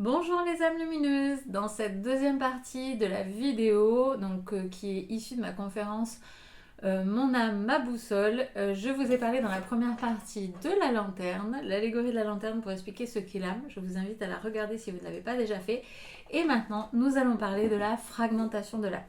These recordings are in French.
Bonjour les âmes lumineuses. Dans cette deuxième partie de la vidéo, qui est issue de ma conférence Mon âme, ma boussole, je vous ai parlé dans la première partie de la lanterne, l'allégorie de la lanterne pour expliquer ce qu'est l'âme. Je vous invite à la regarder si vous ne l'avez pas déjà fait. Et maintenant, nous allons parler de la fragmentation de l'âme.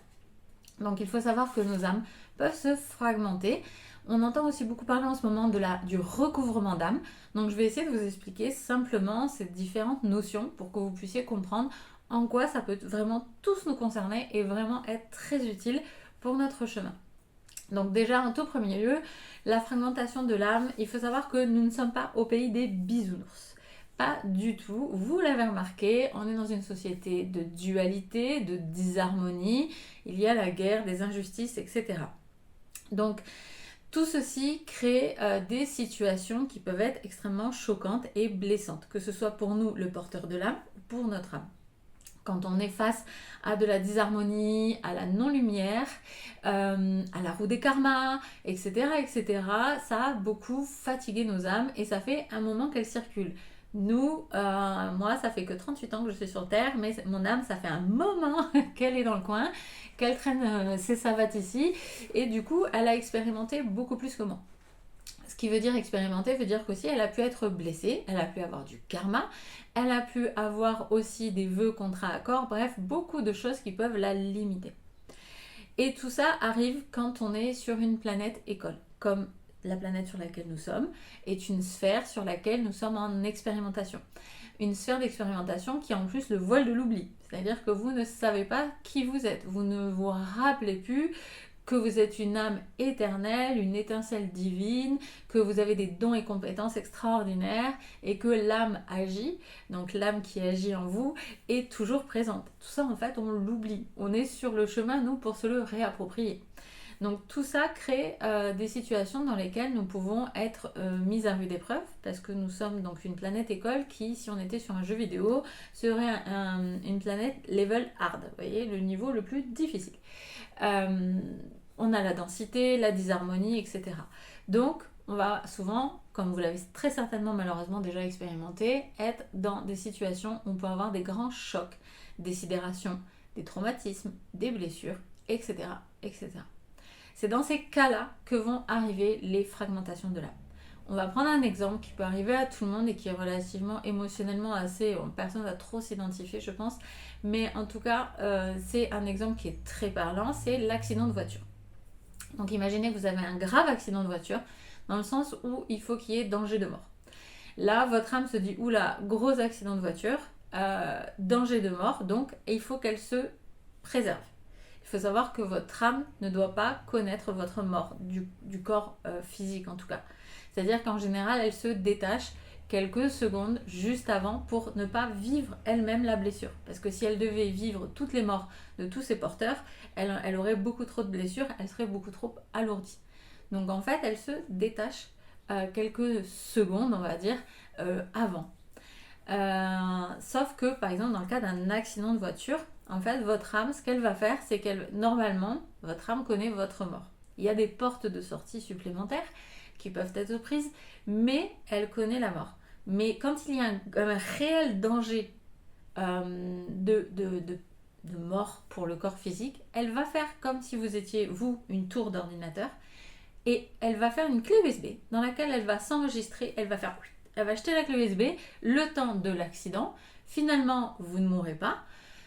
Donc il faut savoir que nos âmes peuvent se fragmenter. On entend aussi beaucoup parler en ce moment du recouvrement d'âme. Donc je vais essayer de vous expliquer simplement ces différentes notions pour que vous puissiez comprendre en quoi ça peut vraiment tous nous concerner et vraiment être très utile pour notre chemin. Donc déjà, en tout premier lieu, la fragmentation de l'âme, il faut savoir que nous ne sommes pas au pays des bisounours. Pas du tout. Vous l'avez remarqué, on est dans une société de dualité, de disharmonie. Il y a la guerre, des injustices, etc. Donc, tout ceci crée des situations qui peuvent être extrêmement choquantes et blessantes, que ce soit pour nous, le porteur de l'âme, ou pour notre âme. Quand on est face à de la disharmonie, à la non-lumière, à la roue des karmas, etc., ça a beaucoup fatigué nos âmes et ça fait un moment qu'elles circulent. Moi, ça fait que 38 ans que je suis sur Terre, mais mon âme, ça fait un moment qu'elle est dans le coin, qu'elle traîne ses savates ici, et du coup, elle a expérimenté beaucoup plus que moi. Ce qui veut dire expérimenter, veut dire qu'aussi elle a pu être blessée, elle a pu avoir du karma, elle a pu avoir aussi des vœux, contrats, accords, bref, beaucoup de choses qui peuvent la limiter. Et tout ça arrive quand on est sur une planète école, comme la planète sur laquelle nous sommes est une sphère sur laquelle nous sommes en expérimentation. Une sphère d'expérimentation qui a en plus le voile de l'oubli. C'est-à-dire que vous ne savez pas qui vous êtes. Vous ne vous rappelez plus que vous êtes une âme éternelle, une étincelle divine, que vous avez des dons et compétences extraordinaires et que l'âme agit, donc l'âme qui agit en vous, est toujours présente. Tout ça, en fait, on l'oublie. On est sur le chemin, nous, pour se le réapproprier. Donc tout ça crée des situations dans lesquelles nous pouvons être mis à rude épreuve parce que nous sommes donc une planète école qui, si on était sur un jeu vidéo, serait une planète level hard, vous voyez, le niveau le plus difficile. On a la densité, la disharmonie, etc. Donc on va souvent, comme vous l'avez très certainement malheureusement déjà expérimenté, être dans des situations où on peut avoir des grands chocs, des sidérations, des traumatismes, des blessures, etc. etc. C'est dans ces cas-là que vont arriver les fragmentations de l'âme. On va prendre un exemple qui peut arriver à tout le monde et qui est relativement émotionnellement assez... personne ne va trop s'identifier, je pense. Mais en tout cas, c'est un exemple qui est très parlant, c'est l'accident de voiture. Donc imaginez que vous avez un grave accident de voiture, dans le sens où il faut qu'il y ait danger de mort. Là, votre âme se dit, oula, gros accident de voiture, danger de mort, donc il faut qu'elle se préserve. Il faut savoir que votre âme ne doit pas connaître votre mort, du corps physique en tout cas. C'est-à-dire qu'en général, elle se détache quelques secondes juste avant pour ne pas vivre elle-même la blessure. Parce que si elle devait vivre toutes les morts de tous ses porteurs, elle aurait beaucoup trop de blessures, elle serait beaucoup trop alourdie. Donc en fait, elle se détache quelques secondes, on va dire, avant. Sauf que, par exemple, dans le cas d'un accident de voiture, en fait, votre âme, ce qu'elle va faire, c'est normalement, votre âme connaît votre mort. Il y a des portes de sortie supplémentaires qui peuvent être prises, mais elle connaît la mort. Mais quand il y a un réel danger de mort pour le corps physique, elle va faire comme si vous étiez, vous, une tour d'ordinateur, et elle va faire une clé USB dans laquelle elle va s'enregistrer, elle va jeter la clé USB le temps de l'accident. Finalement, vous ne mourrez pas.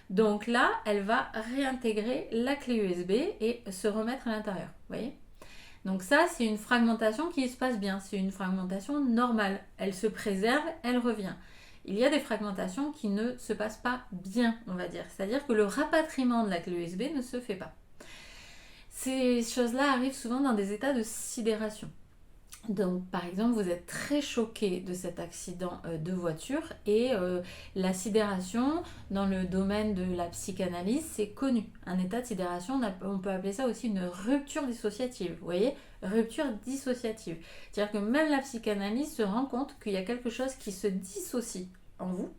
Donc là, elle va réintégrer la clé USB et se remettre à l'intérieur. Vous voyez ? Donc ça, c'est une fragmentation qui se passe bien. C'est une fragmentation normale. Elle se préserve, elle revient. Il y a des fragmentations qui ne se passent pas bien, on va dire. C'est-à-dire que le rapatriement de la clé USB ne se fait pas. Ces choses-là arrivent souvent dans des états de sidération. Donc, par exemple, vous êtes très choqué de cet accident de voiture et la sidération, dans le domaine de la psychanalyse, c'est connu. Un état de sidération, on peut appeler ça aussi une rupture dissociative. Vous voyez ? Rupture dissociative. C'est-à-dire que même la psychanalyse se rend compte qu'il y a quelque chose qui se dissocie en vous.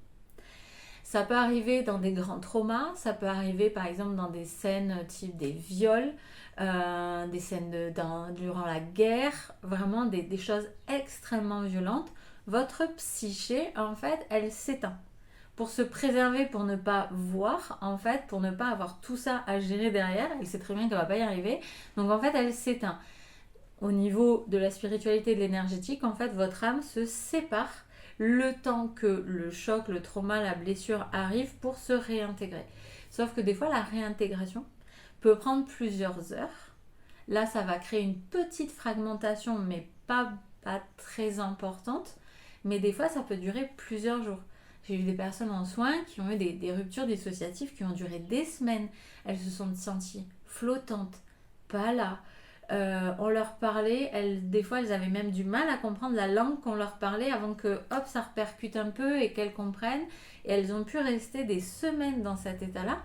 Ça peut arriver dans des grands traumas, ça peut arriver par exemple dans des scènes type des viols, des scènes durant la guerre, vraiment des choses extrêmement violentes. Votre psyché, en fait, elle s'éteint. pour se préserver, pour ne pas voir, en fait, pour ne pas avoir tout ça à gérer derrière. Elle sait très bien qu'elle va pas y arriver. Donc en fait, elle s'éteint. Au niveau de la spiritualité et de l'énergétique, en fait, votre âme se sépare le temps que le choc, le trauma, la blessure arrive pour se réintégrer. Sauf que des fois, la réintégration peut prendre plusieurs heures. Là, ça va créer une petite fragmentation, mais pas très importante. Mais des fois, ça peut durer plusieurs jours. J'ai vu des personnes en soins qui ont eu des ruptures dissociatives qui ont duré des semaines. Elles se sont senties flottantes, pas là. On leur parlait, des fois elles avaient même du mal à comprendre la langue qu'on leur parlait avant que hop ça repercute un peu et qu'elles comprennent. Et elles ont pu rester des semaines dans cet état-là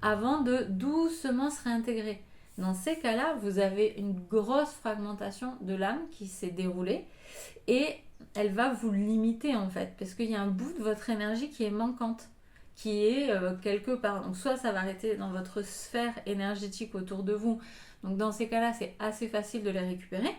avant de doucement se réintégrer. Dans ces cas-là, vous avez une grosse fragmentation de l'âme qui s'est déroulée et elle va vous limiter en fait, parce qu'il y a un bout de votre énergie qui est manquante, qui est quelque part. Donc soit ça va arrêter dans votre sphère énergétique autour de vous, donc dans ces cas-là c'est assez facile de les récupérer,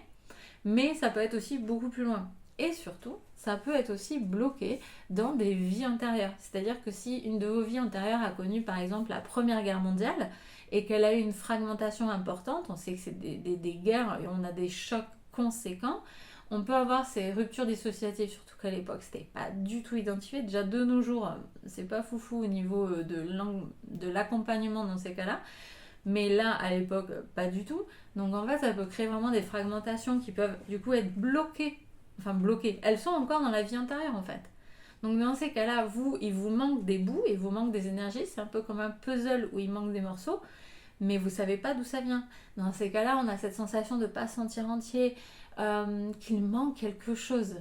mais ça peut être aussi beaucoup plus loin. Et surtout, ça peut être aussi bloqué dans des vies antérieures. C'est-à-dire que si une de vos vies antérieures a connu par exemple la Première Guerre mondiale et qu'elle a eu une fragmentation importante, on sait que c'est des guerres et on a des chocs conséquents, on peut avoir ces ruptures dissociatives, surtout qu'à l'époque c'était pas du tout identifié. Déjà de nos jours, c'est pas foufou au niveau de l'accompagnement dans ces cas-là, mais là à l'époque pas du tout. Donc en fait ça peut créer vraiment des fragmentations qui peuvent du coup être bloquées. Enfin bloquées, elles sont encore dans la vie intérieure en fait. Donc dans ces cas-là, il vous manque des bouts, il vous manque des énergies, c'est un peu comme un puzzle où il manque des morceaux, mais vous savez pas d'où ça vient. Dans ces cas-là, on a cette sensation de ne pas se sentir entier, qu'il manque quelque chose.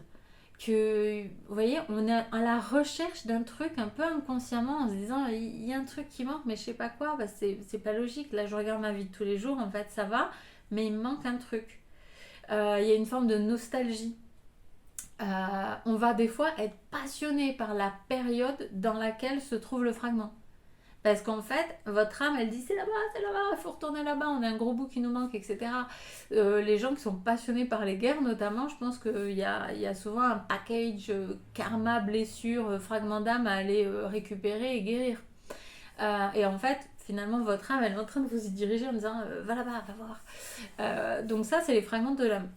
Que, vous voyez, on est à la recherche d'un truc un peu inconsciemment en se disant il y a un truc qui manque, mais je sais pas quoi, bah, c'est pas logique. Là, je regarde ma vie de tous les jours, en fait, ça va, mais il me manque un truc. Il y a une forme de nostalgie. On va des fois être passionné par la période dans laquelle se trouve le fragment. Parce qu'en fait, votre âme, elle dit c'est là-bas, il faut retourner là-bas, on a un gros bout qui nous manque, etc. Les gens qui sont passionnés par les guerres, notamment, je pense qu'il y a souvent un package karma, blessure, fragment d'âme à aller récupérer et guérir. Et en fait, finalement, votre âme, elle est en train de vous y diriger en disant va là-bas, va voir. Donc ça, c'est les fragments de l'âme.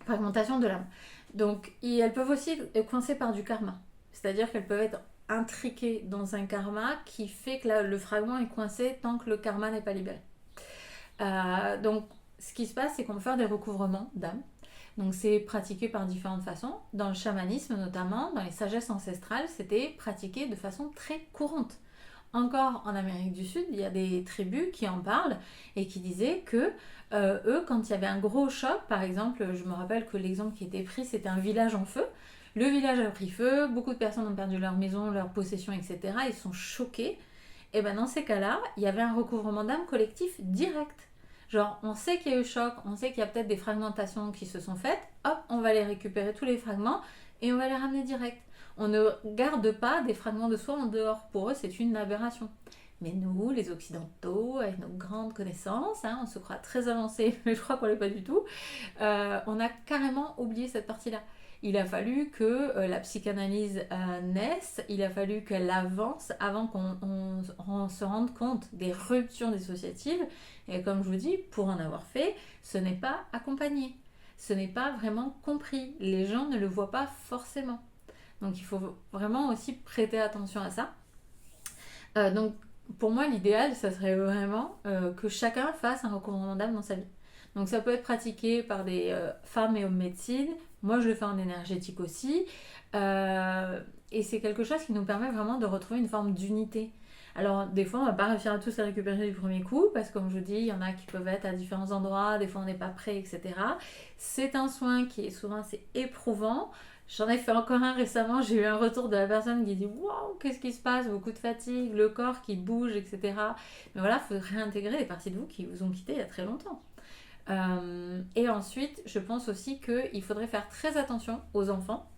Fragmentation de l'âme. Donc, elles peuvent aussi être coincées par du karma. C'est-à-dire qu'elles peuvent être intriquées dans un karma qui fait que le fragment est coincé tant que le karma n'est pas libéré. Donc, ce qui se passe, c'est qu'on peut faire des recouvrements d'âme. Donc, c'est pratiqué par différentes façons. Dans le chamanisme, notamment, dans les sagesses ancestrales, c'était pratiqué de façon très courante. Encore en Amérique du Sud, il y a des tribus qui en parlent et qui disaient que eux, quand il y avait un gros choc, par exemple, je me rappelle que l'exemple qui était pris, c'était un village en feu. Le village a pris feu, beaucoup de personnes ont perdu leur maison, leurs possessions, etc. Ils sont choqués. Et bien dans ces cas-là, il y avait un recouvrement d'âme collectif direct. Genre, on sait qu'il y a eu choc, on sait qu'il y a peut-être des fragmentations qui se sont faites, hop, on va les récupérer tous les fragments et on va les ramener direct. On ne garde pas des fragments de soi en dehors. Pour eux, c'est une aberration. Mais nous, les Occidentaux, avec nos grandes connaissances, on se croit très avancés, mais je crois qu'on l'est pas du tout, on a carrément oublié cette partie-là. Il a fallu que la psychanalyse naisse, il a fallu qu'elle avance avant qu'on se rende compte des ruptures dissociatives. Et comme je vous dis, pour en avoir fait, ce n'est pas accompagné. Ce n'est pas vraiment compris. Les gens ne le voient pas forcément. Donc il faut vraiment aussi prêter attention à ça. Donc pour moi, l'idéal, ça serait vraiment que chacun fasse un recouvrement d'âme dans sa vie. Donc ça peut être pratiqué par des femmes et hommes médecine. Moi, je le fais en énergétique aussi. Et c'est quelque chose qui nous permet vraiment de retrouver une forme d'unité. Alors, des fois, on ne va pas réussir à tous les récupérer du premier coup, parce que comme je vous dis, il y en a qui peuvent être à différents endroits, des fois on n'est pas prêt, etc. C'est un soin qui est souvent assez éprouvant. J'en ai fait encore un récemment, j'ai eu un retour de la personne qui dit waouh, qu'est-ce qui se passe, beaucoup de fatigue, le corps qui bouge, etc. Mais voilà, il faut réintégrer les parties de vous qui vous ont quitté il y a très longtemps. Et ensuite, je pense aussi qu'il faudrait faire très attention aux enfants.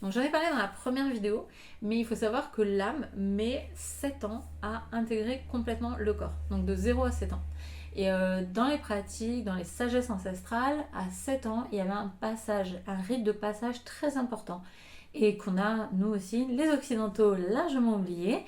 Donc j'en ai parlé dans la première vidéo, mais il faut savoir que l'âme met 7 ans à intégrer complètement le corps, donc de 0 à 7 ans. Et dans les pratiques, dans les sagesses ancestrales, à 7 ans, il y avait un rite de passage très important. et qu'on a, nous aussi, les Occidentaux largement oubliés.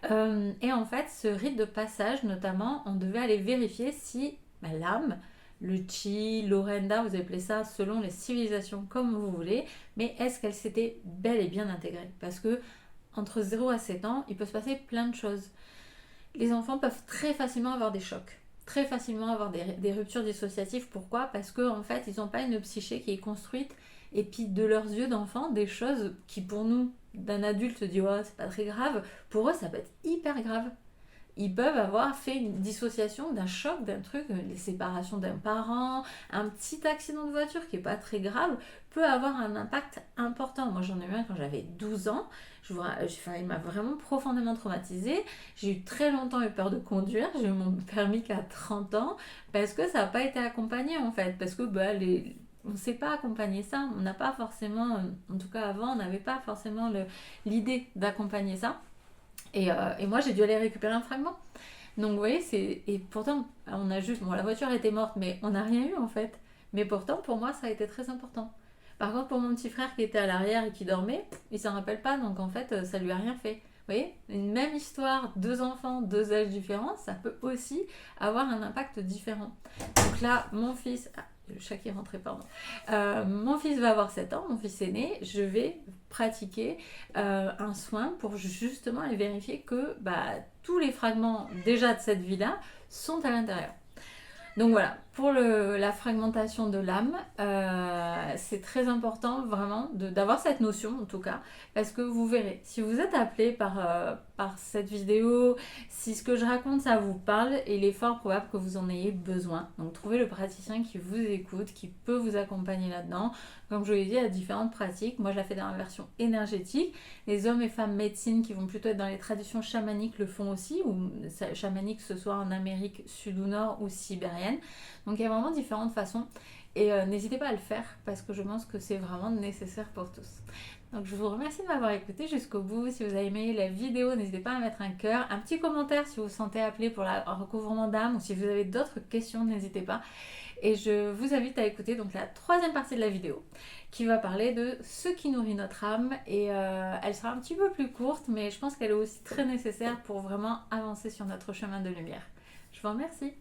Et en fait, ce rite de passage, notamment, on devait aller vérifier si l'âme, le chi, l'orenda, vous appelez ça selon les civilisations comme vous voulez, mais est-ce qu'elle s'était bel et bien intégrée? Parce que entre 0 à 7 ans, il peut se passer plein de choses. Les enfants peuvent très facilement avoir des chocs, très facilement avoir des ruptures dissociatives. Pourquoi? Parce qu'en fait, ils n'ont pas une psyché qui est construite, et puis de leurs yeux d'enfant, des choses qui pour nous, d'un adulte, dit ouais, c'est pas très grave, pour eux, ça peut être hyper grave. Ils peuvent avoir fait une dissociation d'un choc, d'un truc, les séparations d'un parent, un petit accident de voiture qui n'est pas très grave, peut avoir un impact important. Moi j'en ai eu un quand j'avais 12 ans, il m'a vraiment profondément traumatisée. J'ai eu très longtemps eu peur de conduire, j'ai eu mon permis qu'à 30 ans, parce que ça n'a pas été accompagné en fait, parce que on ne sait pas accompagner ça, on n'a pas forcément, en tout cas avant, on n'avait pas forcément l'idée d'accompagner ça. Et moi, j'ai dû aller récupérer un fragment. Donc, vous voyez, et pourtant, on a juste. Bon, la voiture était morte, mais on n'a rien eu en fait. Mais pourtant, pour moi, ça a été très important. Par contre, pour mon petit frère qui était à l'arrière et qui dormait, il s'en rappelle pas, donc en fait, ça lui a rien fait. Vous voyez, une même histoire, deux enfants, deux âges différents, ça peut aussi avoir un impact différent. Donc là, mon fils, le chat qui est rentré, pardon. Mon fils va avoir 7 ans, mon fils aîné, je vais pratiquer un soin pour justement aller vérifier que tous les fragments déjà de cette vie-là sont à l'intérieur. Donc voilà, pour la fragmentation de l'âme, c'est très important vraiment d'avoir cette notion en tout cas, parce que vous verrez, si vous êtes appelé par cette vidéo, si ce que je raconte ça vous parle, il est fort probable que vous en ayez besoin. Donc trouvez le praticien qui vous écoute, qui peut vous accompagner là-dedans. Comme je vous l'ai dit, il y a différentes pratiques. Moi je la fais dans la version énergétique. Les hommes et femmes médecine qui vont plutôt être dans les traditions chamaniques le font aussi, ou chamaniques que ce soit en Amérique sud ou nord ou sibérienne. Donc il y a vraiment différentes façons et n'hésitez pas à le faire parce que je pense que c'est vraiment nécessaire pour tous. Donc je vous remercie de m'avoir écouté jusqu'au bout. Si vous avez aimé la vidéo, n'hésitez pas à mettre un cœur, un petit commentaire si vous vous sentez appelé pour le recouvrement d'âme ou si vous avez d'autres questions, n'hésitez pas. Et je vous invite à écouter donc la troisième partie de la vidéo qui va parler de ce qui nourrit notre âme et elle sera un petit peu plus courte mais je pense qu'elle est aussi très nécessaire pour vraiment avancer sur notre chemin de lumière. Je vous remercie.